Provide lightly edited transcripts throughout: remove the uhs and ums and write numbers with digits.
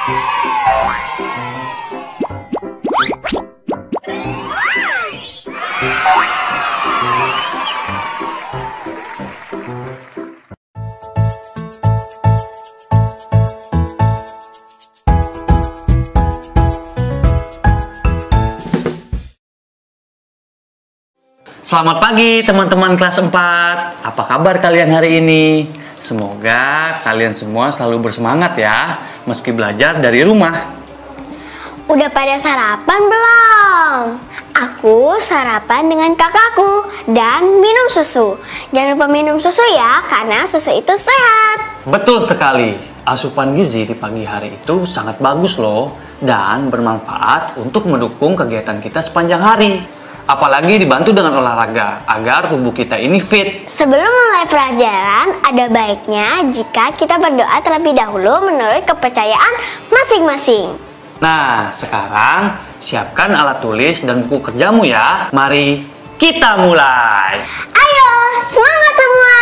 Selamat pagi teman-teman kelas 4. Apa kabar kalian hari ini? Semoga kalian semua selalu bersemangat ya, meski belajar dari rumah. Udah pada sarapan belum? Aku sarapan dengan kakakku dan minum susu. Jangan lupa minum susu ya, karena susu itu sehat. Betul sekali, asupan gizi di pagi hari itu sangat bagus loh, dan bermanfaat untuk mendukung kegiatan kita sepanjang hari. Apalagi dibantu dengan olahraga, agar tubuh kita ini fit. Sebelum mulai pelajaran, ada baiknya jika kita berdoa terlebih dahulu menurut kepercayaan masing-masing. Nah, sekarang siapkan alat tulis dan buku kerjamu ya. Mari kita mulai. Ayo, semangat semua!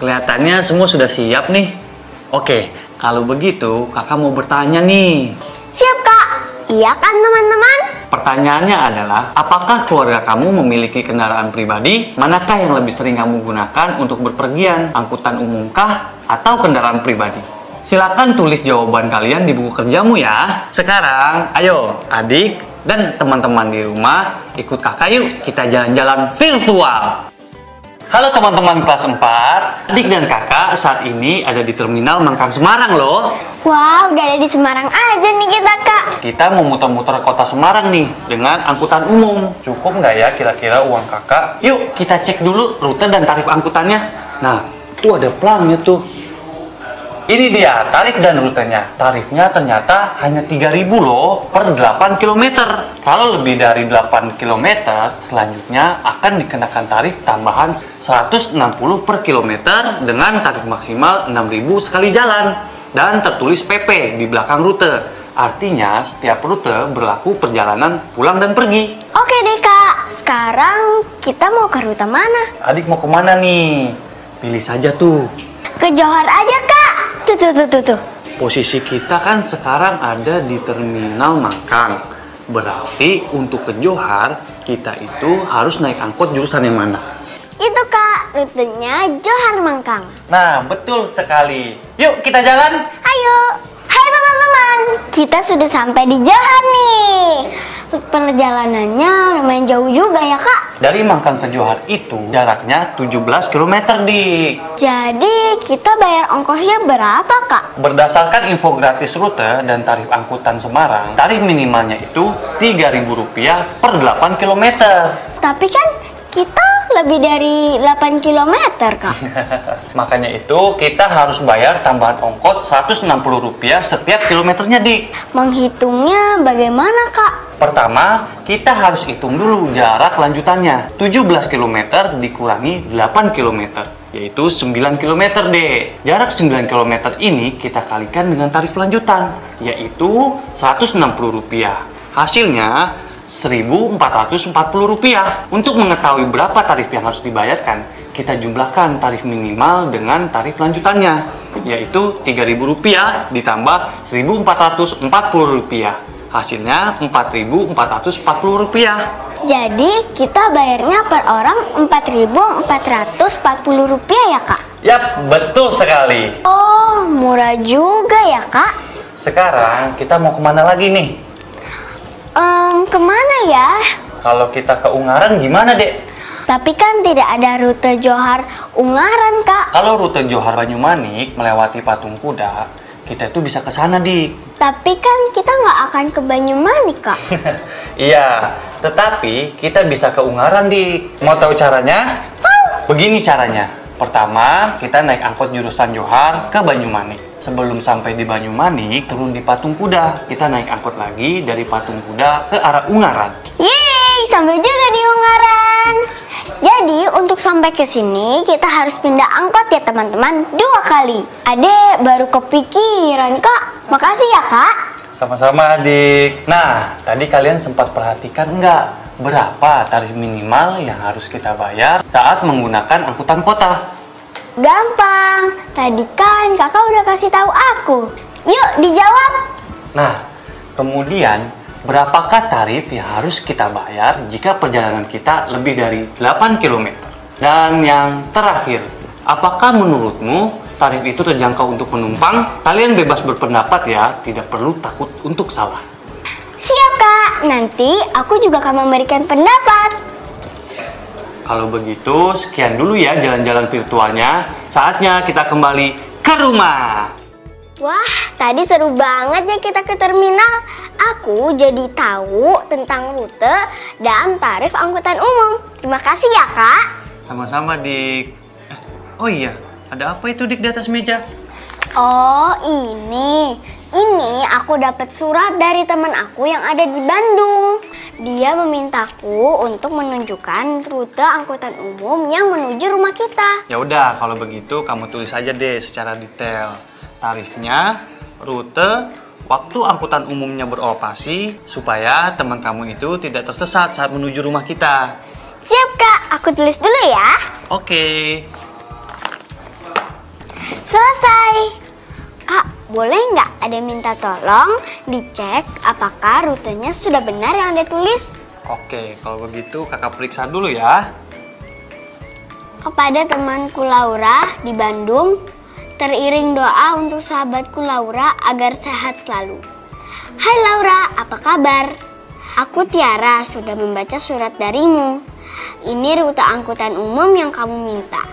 Kelihatannya semua sudah siap nih. Oke, kalau begitu kakak mau bertanya nih. Siap kak? Iya kan teman-teman? Pertanyaannya adalah, apakah keluarga kamu memiliki kendaraan pribadi? Manakah yang lebih sering kamu gunakan untuk berpergian? Angkutan umum kah atau kendaraan pribadi? Silakan tulis jawaban kalian di buku kerjamu ya. Sekarang, ayo adik dan teman-teman di rumah, ikut kakak yuk kita jalan-jalan virtual. Halo teman-teman kelas 4, adik dan kakak saat ini ada di Terminal Mangkang Semarang loh. Wow, udah ada di Semarang aja nih kita kak. Kita mau muter-muter kota Semarang nih dengan angkutan umum. Cukup nggak ya kira-kira uang kakak? Yuk kita cek dulu rute dan tarif angkutannya. Nah, tuh ada pelangnya tuh. Ini dia tarif dan rutenya. Tarifnya ternyata hanya 3.000 loh per 8 km. Kalau lebih dari 8 km, selanjutnya akan dikenakan tarif tambahan 160 per kilometer dengan tarif maksimal 6.000 sekali jalan. Dan tertulis PP di belakang rute. Artinya setiap rute berlaku perjalanan pulang dan pergi. Oke deh kak, sekarang kita mau ke rute mana? Adik mau kemana nih? Pilih saja tuh. Ke Johor aja kak. Tuh. Posisi kita kan sekarang ada di Terminal Mangkang. Berarti untuk ke Johor, kita itu harus naik angkot jurusan yang mana? Itu kak, rutenya Johor Mangkang. Nah, betul sekali. Yuk kita jalan. Ayo. Hai teman-teman, kita sudah sampai di Johor nih. Perjalanannya lumayan jauh juga ya kak. Dari Mangkang ke Johor itu jaraknya 17 km dik. Jadi kita bayar ongkosnya berapa kak? Berdasarkan info gratis rute dan tarif angkutan Semarang, tarif minimalnya itu Rp3.000 per 8 km. Tapi kan kita lebih dari 8 km kak. Makanya itu kita harus bayar tambahan ongkos Rp160 setiap kilometernya dik. Menghitungnya bagaimana kak? Pertama, kita harus hitung dulu jarak lanjutannya. 17 km dikurangi 8 km, yaitu 9 km deh. Jarak 9 km ini kita kalikan dengan tarif lanjutan, yaitu Rp160. Hasilnya Rp1.440. Untuk mengetahui berapa tarif yang harus dibayarkan, kita jumlahkan tarif minimal dengan tarif lanjutannya, yaitu Rp3.000 ditambah Rp1.440. Hasilnya Rp4.440. Jadi kita bayarnya per orang Rp4.440 ya kak? Yap, betul sekali. Oh, murah juga ya kak? Sekarang kita mau kemana lagi nih? Kemana ya? Kalau kita ke Ungaran gimana dek? Tapi kan tidak ada rute Johor Ungaran kak. Kalau rute Johor Banyumanik melewati Patung Kuda, kita tuh bisa ke sana dik. Tapi kan kita nggak akan ke Banyumanik kak. Iya, tetapi kita bisa ke Ungaran dik. Mau tahu caranya? Begini caranya. Pertama, kita naik angkot jurusan Johor ke Banyumanik. Sebelum sampai di Banyumanik, turun di Patung Kuda. Kita naik angkot lagi dari Patung Kuda ke arah Ungaran. Yeay, sampai juga di Ungaran. Jadi untuk sampai ke sini kita harus pindah angkot ya teman-teman 2 kali. Adek baru kepikiran kak. Makasih ya kak. Sama-sama adik. Nah, tadi kalian sempat perhatikan nggak? Berapa tarif minimal yang harus kita bayar saat menggunakan angkutan kota? Gampang. Tadi kan kakak udah kasih tahu aku. Yuk, dijawab. Nah, kemudian berapakah tarif yang harus kita bayar jika perjalanan kita lebih dari 8 km? Dan yang terakhir, apakah menurutmu tarif itu terjangkau untuk penumpang? Kalian bebas berpendapat ya, tidak perlu takut untuk salah. Siap, Kak. Nanti aku juga akan memberikan pendapat. Kalau begitu, sekian dulu ya jalan-jalan virtualnya. Saatnya kita kembali ke rumah. Wah, tadi seru banget ya kita ke terminal. Aku jadi tahu tentang rute dan tarif angkutan umum. Terima kasih ya, Kak. Sama-sama, Dik. Oh iya, ada apa itu, Dik, di atas meja? Oh, ini aku dapat surat dari teman aku yang ada di Bandung. Dia memintaku untuk menunjukkan rute angkutan umum yang menuju rumah kita. Ya udah, kalau begitu kamu tulis aja deh secara detail tarifnya, rute, waktu angkutan umumnya beroperasi supaya teman kamu itu tidak tersesat saat menuju rumah kita. Siap, Kak. Aku tulis dulu ya. Oke. Selesai. Kak, boleh nggak ada minta tolong dicek apakah rutenya sudah benar yang Anda tulis? Oke, kalau begitu kakak periksa dulu ya. Kepada temanku Laura di Bandung, teriring doa untuk sahabatku Laura agar sehat selalu. Hai Laura, apa kabar? Aku Tiara, sudah membaca surat darimu. Ini rute angkutan umum yang kamu minta,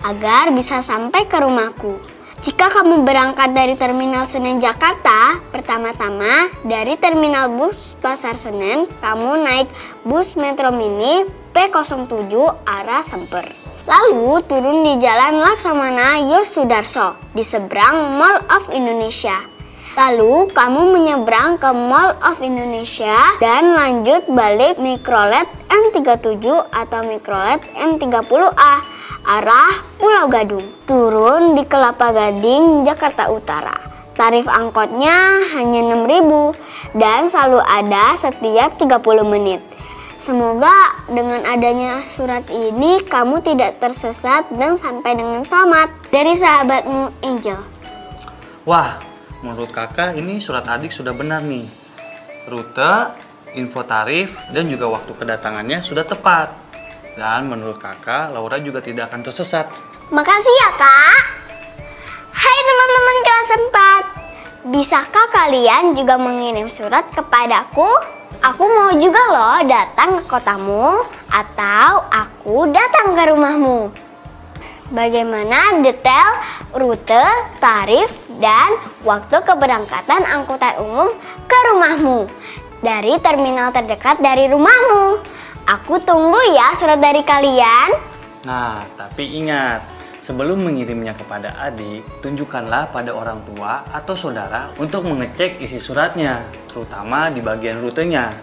agar bisa sampai ke rumahku. Jika kamu berangkat dari Terminal Senen Jakarta, pertama-tama dari Terminal Bus Pasar Senen, kamu naik bus Metro Mini P07 arah Semper. Lalu turun di Jalan Laksamana Yosudarso di seberang Mall of Indonesia. Lalu kamu menyeberang ke Mall of Indonesia dan lanjut balik Mikrolet M37 atau Mikrolet M30A. Arah Pulau Gadung. Turun di Kelapa Gading, Jakarta Utara. Tarif angkotnya hanya 6.000 dan selalu ada setiap 30 menit. Semoga dengan adanya surat ini kamu tidak tersesat dan sampai dengan selamat. Dari sahabatmu Angel. Wah, menurut kakak ini surat adik sudah benar nih. Rute, info tarif, dan juga waktu kedatangannya sudah tepat. Dan menurut kakak, Laura juga tidak akan tersesat. Makasih ya, Kak. Hai teman-teman kelas 4. Bisakah kalian juga mengirim surat kepadaku? Aku mau juga loh datang ke kotamu atau aku datang ke rumahmu. Bagaimana detail rute, tarif, dan waktu keberangkatan angkutan umum ke rumahmu dari terminal terdekat dari rumahmu. Aku tunggu ya surat dari kalian. Nah, tapi ingat, sebelum mengirimnya kepada adik, tunjukkanlah pada orang tua atau saudara untuk mengecek isi suratnya, terutama di bagian rutenya.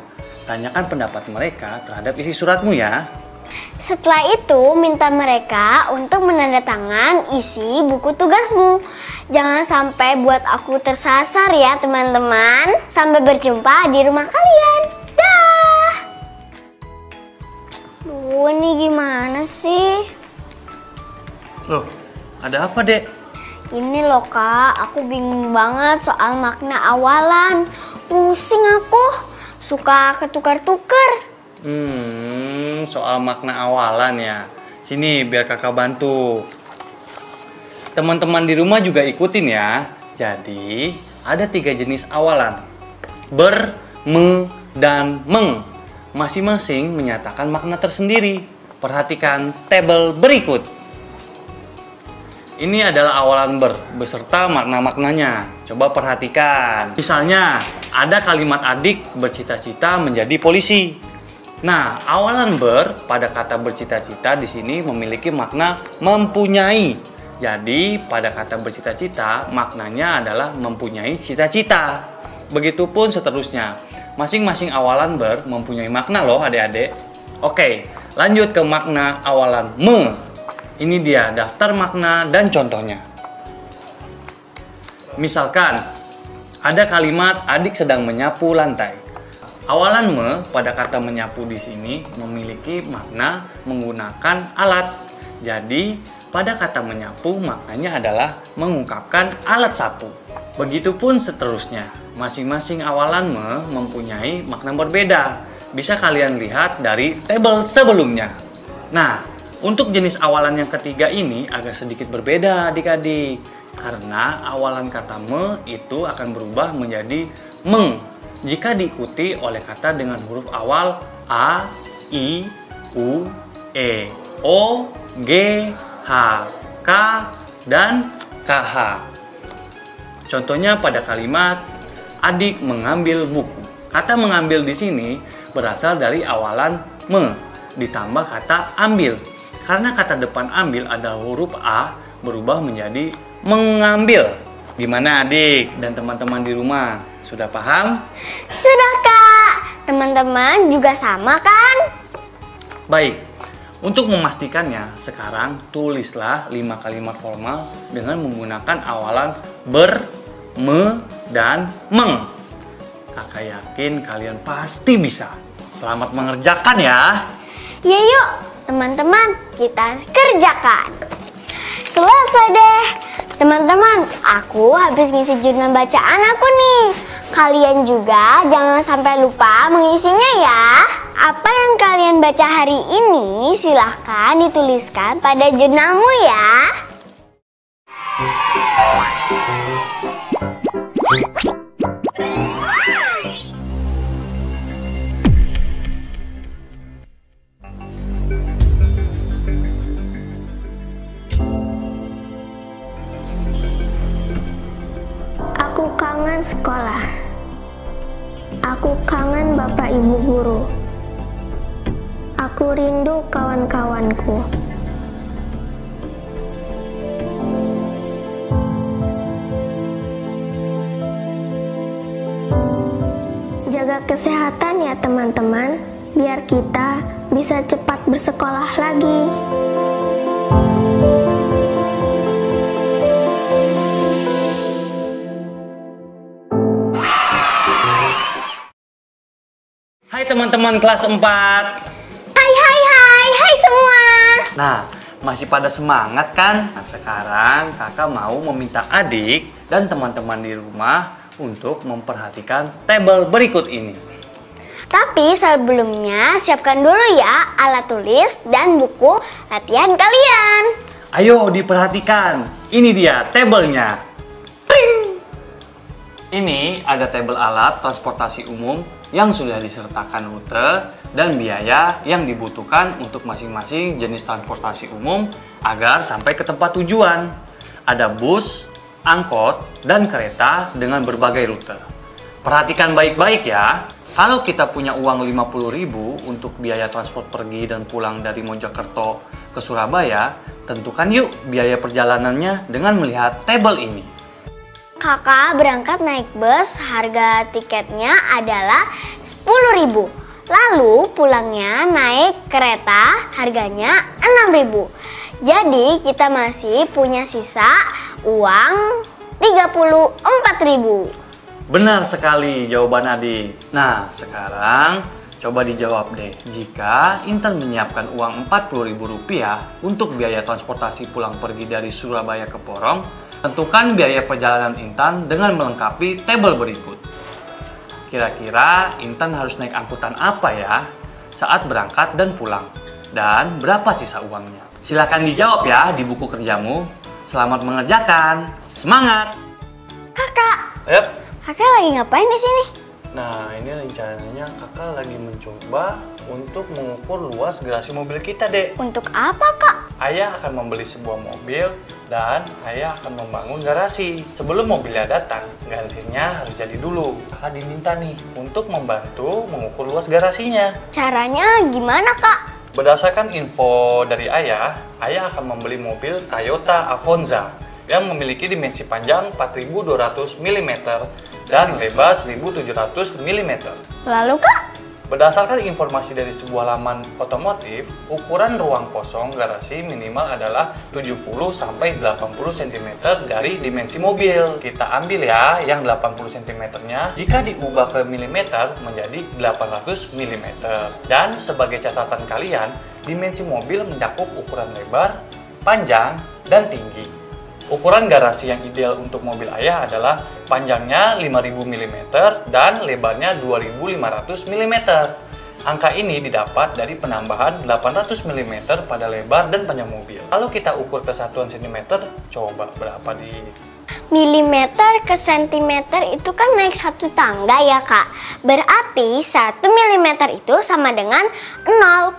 Tanyakan pendapat mereka terhadap isi suratmu ya. Setelah itu, minta mereka untuk menandatangan isi buku tugasmu. Jangan sampai buat aku tersasar ya teman-teman. Sampai berjumpa di rumah kalian. Dah. Ini gimana sih? Loh, ada apa, Dek? Ini loh Kak, aku bingung banget soal makna awalan. Pusing aku, suka ketukar-tukar. Soal makna awalan ya. Sini biar kakak bantu. Teman-teman di rumah juga ikutin ya. Jadi, ada 3 jenis awalan. Ber, me, dan meng. Masing-masing menyatakan makna tersendiri. Perhatikan tabel berikut. Ini adalah awalan ber, beserta makna-maknanya. Coba perhatikan. Misalnya, ada kalimat adik bercita-cita menjadi polisi. Nah, awalan ber pada kata bercita-cita di sini memiliki makna mempunyai. Jadi, pada kata bercita-cita, maknanya adalah mempunyai cita-cita. Begitupun seterusnya. Masing-masing awalan ber mempunyai makna loh adik-adik. Oke, lanjut ke makna awalan me. Ini dia daftar makna dan contohnya. Misalkan, ada kalimat adik sedang menyapu lantai. Awalan me pada kata menyapu di sini memiliki makna menggunakan alat. Jadi, pada kata menyapu maknanya adalah mengungkapkan alat sapu. Begitupun seterusnya. Masing-masing awalan me mempunyai makna berbeda. Bisa kalian lihat dari tabel sebelumnya. Nah, untuk jenis awalan yang ketiga ini agak sedikit berbeda adik-adik. Karena awalan kata me itu akan berubah menjadi meng jika diikuti oleh kata dengan huruf awal A, I, U, E, O, G, H, K, dan KH. Contohnya pada kalimat adik mengambil buku. Kata mengambil di sini berasal dari awalan me ditambah kata ambil. Karena kata depan ambil ada huruf A berubah menjadi mengambil. Gimana adik dan teman-teman di rumah? Sudah paham? Sudah Kak. Teman-teman juga sama kan? Baik. Untuk memastikannya, sekarang tulislah 5 kalimat formal dengan menggunakan awalan ber, me, dan meng. Kakak yakin kalian pasti bisa. Selamat mengerjakan ya. Ya yuk, teman-teman, kita kerjakan. Selesai deh. Teman-teman, aku habis ngisi jurnal bacaan aku nih. Kalian juga jangan sampai lupa mengisinya ya. Apa yang kalian baca hari ini silahkan dituliskan pada jurnalmu ya. Aku kangen sekolah. Aku kangen Bapak Ibu guru. Aku rindu kawan-kawanku. Jaga kesehatan ya teman-teman, biar kita bisa cepat bersekolah lagi. Hai teman-teman kelas 4. Hai semua. Nah, masih pada semangat kan? Nah, sekarang kakak mau meminta adik dan teman-teman di rumah untuk memperhatikan tabel berikut ini. Tapi sebelumnya siapkan dulu ya alat tulis dan buku latihan kalian. Ayo diperhatikan, ini dia tabelnya. Pring! Ini ada tabel alat transportasi umum yang sudah disertakan rute dan biaya yang dibutuhkan untuk masing-masing jenis transportasi umum agar sampai ke tempat tujuan. Ada bus, angkot, dan kereta dengan berbagai rute. Perhatikan baik-baik ya. Kalau kita punya uang 50.000 untuk biaya transport pergi dan pulang dari Mojokerto ke Surabaya, tentukan yuk biaya perjalanannya dengan melihat tabel ini. Kakak berangkat naik bus, harga tiketnya adalah 10.000. Lalu pulangnya naik kereta, harganya 6.000. Jadi kita masih punya sisa uang 34.000. Benar sekali jawaban adik. Nah, sekarang coba dijawab deh. Jika Intan menyiapkan uang Rp40.000 untuk biaya transportasi pulang pergi dari Surabaya ke Porong, tentukan biaya perjalanan Intan dengan melengkapi tabel berikut. Kira-kira Intan harus naik angkutan apa ya saat berangkat dan pulang? Dan berapa sisa uangnya? Silahkan dijawab ya di buku kerjamu. Selamat mengerjakan. Semangat! Kakak, Yap. kakak lagi ngapain di sini? Nah, ini rencananya kakak lagi mencoba untuk mengukur luas garasi mobil kita, Dek. Untuk apa, Kak? Ayah akan membeli sebuah mobil dan ayah akan membangun garasi. Sebelum mobilnya datang, garasinya harus jadi dulu. Kakak diminta nih untuk membantu mengukur luas garasinya. Caranya gimana, Kak? Berdasarkan info dari ayah akan membeli mobil Toyota Avanza yang memiliki dimensi panjang 4.200 mm dan lebar 1.700 mm. Lalu, Kak? Berdasarkan informasi dari sebuah laman otomotif, ukuran ruang kosong garasi minimal adalah 70-80 cm dari dimensi mobil. Kita ambil ya yang 80 cm-nya, jika diubah ke milimeter menjadi 800 mm. Dan sebagai catatan kalian, dimensi mobil mencakup ukuran lebar, panjang, dan tinggi. Ukuran garasi yang ideal untuk mobil ayah adalah panjangnya 5000 mm dan lebarnya 2500 mm. Angka ini didapat dari penambahan 800 mm pada lebar dan panjang mobil. Kalau kita ukur ke satuan cm, coba berapa di Milimeter ke sentimeter itu kan naik satu tangga ya kak. Berarti 1 milimeter itu sama dengan 0,1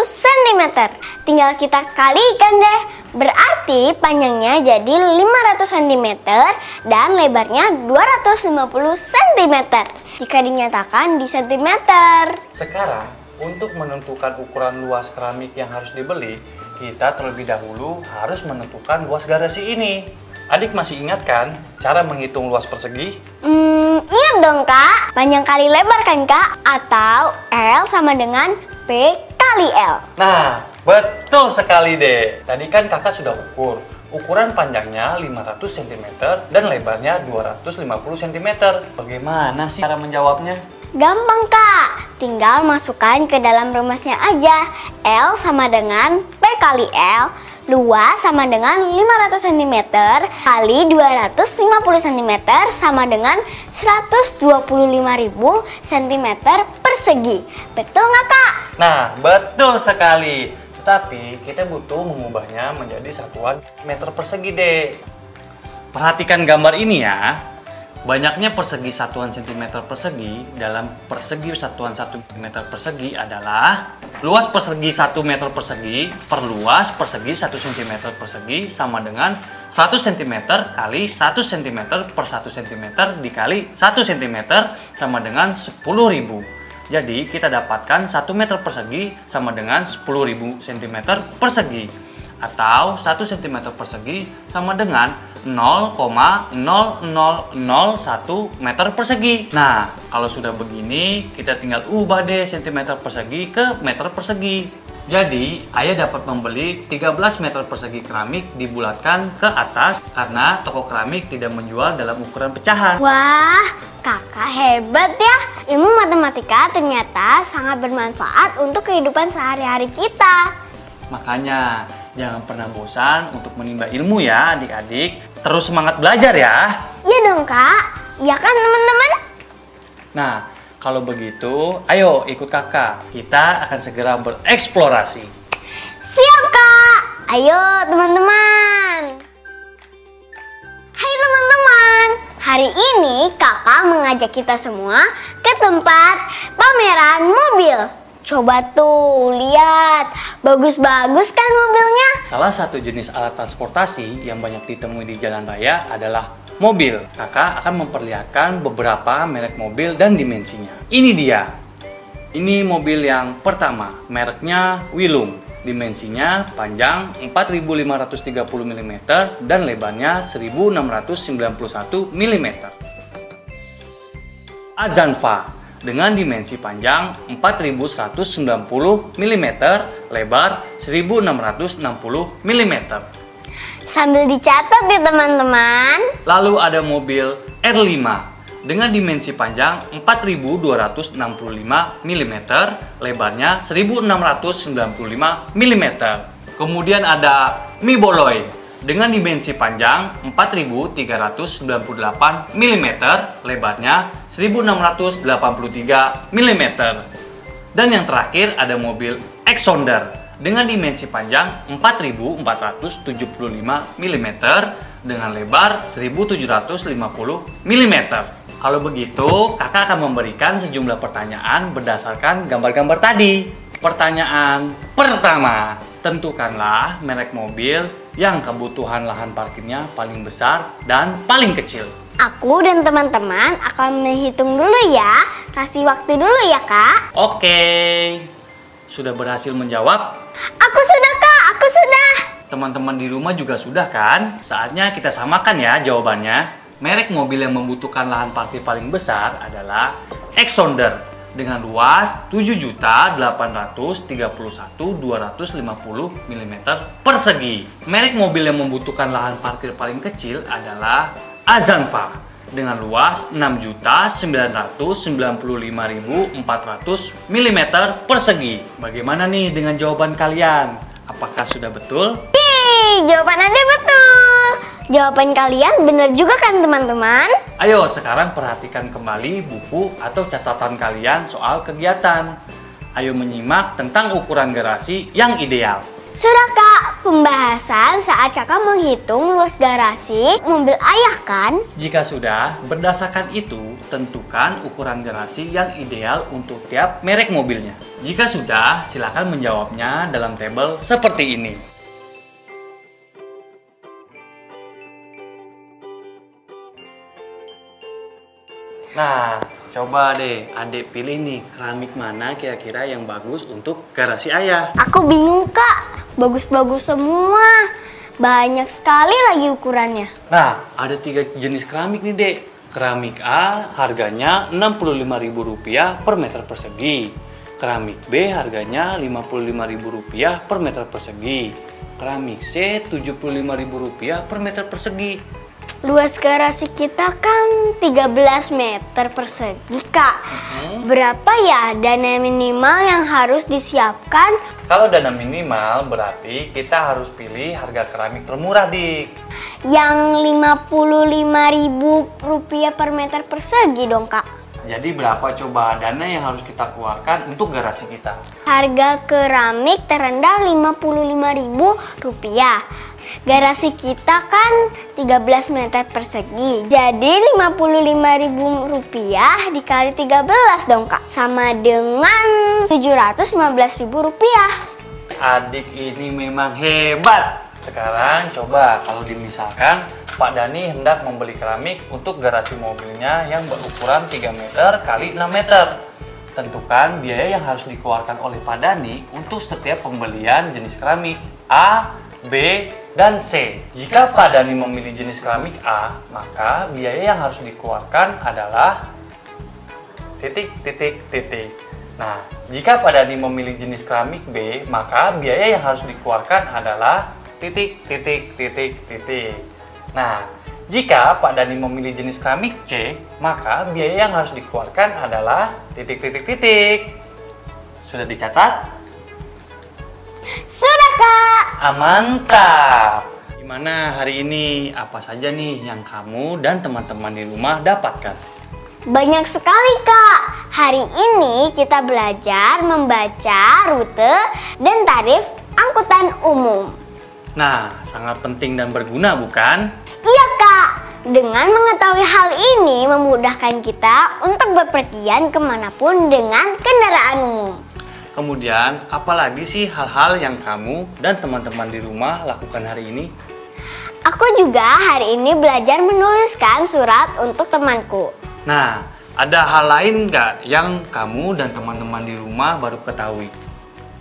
sentimeter. Tinggal kita kalikan deh. Berarti panjangnya jadi 500 cm dan lebarnya 250 cm. Jika dinyatakan di sentimeter. Sekarang, untuk menentukan ukuran luas keramik yang harus dibeli, kita terlebih dahulu harus menentukan luas garasi ini. Adik masih ingat kan cara menghitung luas persegi? Ingat dong kak. Panjang kali lebar kan kak? Atau L sama dengan P kali L. Nah, betul sekali deh. Tadi kan kakak sudah ukur. Ukuran panjangnya 500 cm dan lebarnya 250 cm. Bagaimana sih cara menjawabnya? Gampang kak, tinggal masukkan ke dalam rumusnya aja. L sama dengan P kali L, luas sama dengan 500 cm kali 250 cm sama dengan 125.000 cm persegi. Betul nggak kak? Nah, betul sekali. Tapi kita butuh mengubahnya menjadi satuan meter persegi deh. Perhatikan gambar ini ya. Banyaknya persegi satuan cm persegi dalam persegi satuan 1 meter persegi adalah luas persegi 1 meter persegi per luas persegi 1 cm persegi sama dengan 100 cm kali 1 cm per 1 cm dikali 1 cm sama dengan 10.000. Jadi kita dapatkan 1 meter persegi sama dengan 10.000 cm persegi. Atau 1 cm persegi sama dengan 0,0001 meter persegi. Nah, kalau sudah begini, kita tinggal ubah deh cm persegi ke meter persegi. Jadi, ayah dapat membeli 13 meter persegi keramik dibulatkan ke atas karena toko keramik tidak menjual dalam ukuran pecahan. Wah, kakak hebat ya. Ilmu matematika ternyata sangat bermanfaat untuk kehidupan sehari-hari kita. Makanya, jangan pernah bosan untuk menimba ilmu ya adik-adik. Terus semangat belajar ya. Iya dong kak, iya kan teman-teman? Nah, kalau begitu, ayo ikut kakak. Kita akan segera bereksplorasi. Siap kak, ayo teman-teman. Hai teman-teman, hari ini kakak mengajak kita semua ke tempat pameran mobil. Coba tuh, lihat. Bagus-bagus kan mobilnya? Salah satu jenis alat transportasi yang banyak ditemui di jalan raya adalah mobil. Kakak akan memperlihatkan beberapa merek mobil dan dimensinya. Ini dia. Ini mobil yang pertama. Mereknya Willum. Dimensinya panjang 4.530 mm dan lebarnya 1.691 mm. Azanfa. Dengan dimensi panjang 4190 mm, lebar 1660 mm. Sambil dicatat ya teman-teman. Lalu ada mobil R5 dengan dimensi panjang 4265 mm, lebarnya 1695 mm. Kemudian ada Miboloy dengan dimensi panjang 4398 mm, lebarnya 1683 mm. Dan yang terakhir ada mobil Exonder dengan dimensi panjang 4475 mm dengan lebar 1750 mm. Kalau begitu, kakak akan memberikan sejumlah pertanyaan berdasarkan gambar-gambar tadi. Pertanyaan pertama, tentukanlah merek mobil yang kebutuhan lahan parkirnya paling besar dan paling kecil. Aku dan teman-teman akan menghitung dulu ya. Kasih waktu dulu ya kak. Oke, sudah berhasil menjawab? Aku sudah kak, aku sudah. Teman-teman di rumah juga sudah kan? Saatnya kita samakan ya jawabannya. Merek mobil yang membutuhkan lahan parkir paling besar adalah Exonder dengan luas 7.831.250 mm persegi. Merek mobil yang membutuhkan lahan parkir paling kecil adalah Azanfa dengan luas 6.995.400 mm persegi. Bagaimana nih dengan jawaban kalian? Apakah sudah betul? Jawaban Anda betul. Jawaban kalian benar juga kan teman-teman? Ayo sekarang perhatikan kembali buku atau catatan kalian soal kegiatan. Ayo menyimak tentang ukuran garasi yang ideal. Sudah kak, pembahasan saat kakak menghitung luas garasi mobil ayah kan? Jika sudah, berdasarkan itu, tentukan ukuran garasi yang ideal untuk tiap merek mobilnya. Jika sudah, silakan menjawabnya dalam tabel seperti ini. Nah, coba deh adik pilih nih keramik mana kira-kira yang bagus untuk garasi ayah. Aku bingung kak, bagus-bagus semua. Banyak sekali lagi ukurannya. Nah, ada 3 jenis keramik nih dek. Keramik A harganya Rp65.000 per meter persegi. Keramik B harganya Rp55.000 per meter persegi. Keramik C Rp75.000 per meter persegi. Luas garasi kita kan 13 meter persegi kak. Berapa ya dana minimal yang harus disiapkan? Kalau dana minimal berarti kita harus pilih harga keramik termurah dik. Yang Rp55.000 per meter persegi dong kak. Jadi berapa coba dana yang harus kita keluarkan untuk garasi kita? Harga keramik terendah Rp55.000. Garasi kita kan 13 meter persegi. Jadi Rp55.000 dikali 13 dong kak. Sama dengan Rp715.000. Adik ini memang hebat. Sekarang coba kalau dimisalkan Pak Dani hendak membeli keramik untuk garasi mobilnya yang berukuran 3 meter kali 6 meter. Tentukan biaya yang harus dikeluarkan oleh Pak Dani untuk setiap pembelian jenis keramik A, B, dan C. Jika Pak Dani memilih jenis keramik A, maka biaya yang harus dikeluarkan adalah titik. Nah, jika Pak Dani memilih jenis keramik B, maka biaya yang harus dikeluarkan adalah titik. Nah, jika Pak Dani memilih jenis keramik C, maka biaya yang harus dikeluarkan adalah titik. Sudah dicatat? Sudah kak. Mantap! Gimana hari ini? Apa saja nih yang kamu dan teman-teman di rumah dapatkan? Banyak sekali kak. Hari ini kita belajar membaca rute dan tarif angkutan umum. Nah, sangat penting dan berguna bukan? Iya kak. Dengan mengetahui hal ini memudahkan kita untuk bepergian kemanapun dengan kendaraan umum. Kemudian, apalagi sih hal-hal yang kamu dan teman-teman di rumah lakukan hari ini? Aku juga hari ini belajar menuliskan surat untuk temanku. Nah, ada hal lain nggak yang kamu dan teman-teman di rumah baru ketahui?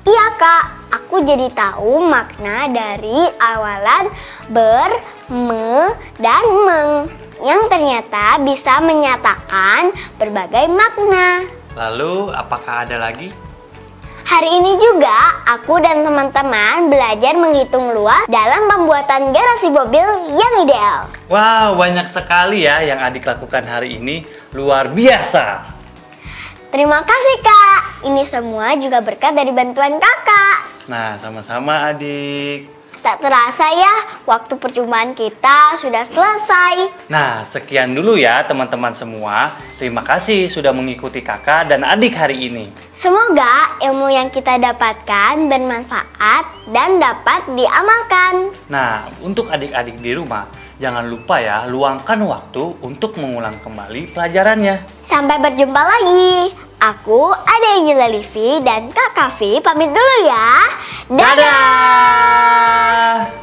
Iya kak, aku jadi tahu makna dari awalan ber, me, dan meng yang ternyata bisa menyatakan berbagai makna. Lalu, apakah ada lagi? Hari ini juga aku dan teman-teman belajar menghitung luas dalam pembuatan garasi mobil yang ideal. Wow, banyak sekali ya yang adik lakukan hari ini. Luar biasa. Terima kasih kak. Ini semua juga berkat dari bantuan kakak. Nah, sama-sama adik. Tak terasa ya, waktu perjumpaan kita sudah selesai. Nah, sekian dulu ya teman-teman semua. Terima kasih sudah mengikuti kakak dan adik hari ini. Semoga ilmu yang kita dapatkan bermanfaat dan dapat diamalkan. Nah, untuk adik-adik di rumah, jangan lupa ya luangkan waktu untuk mengulang kembali pelajarannya. Sampai berjumpa lagi. Aku, Ade Angela Livi dan Kak Kavi pamit dulu ya. Dadah!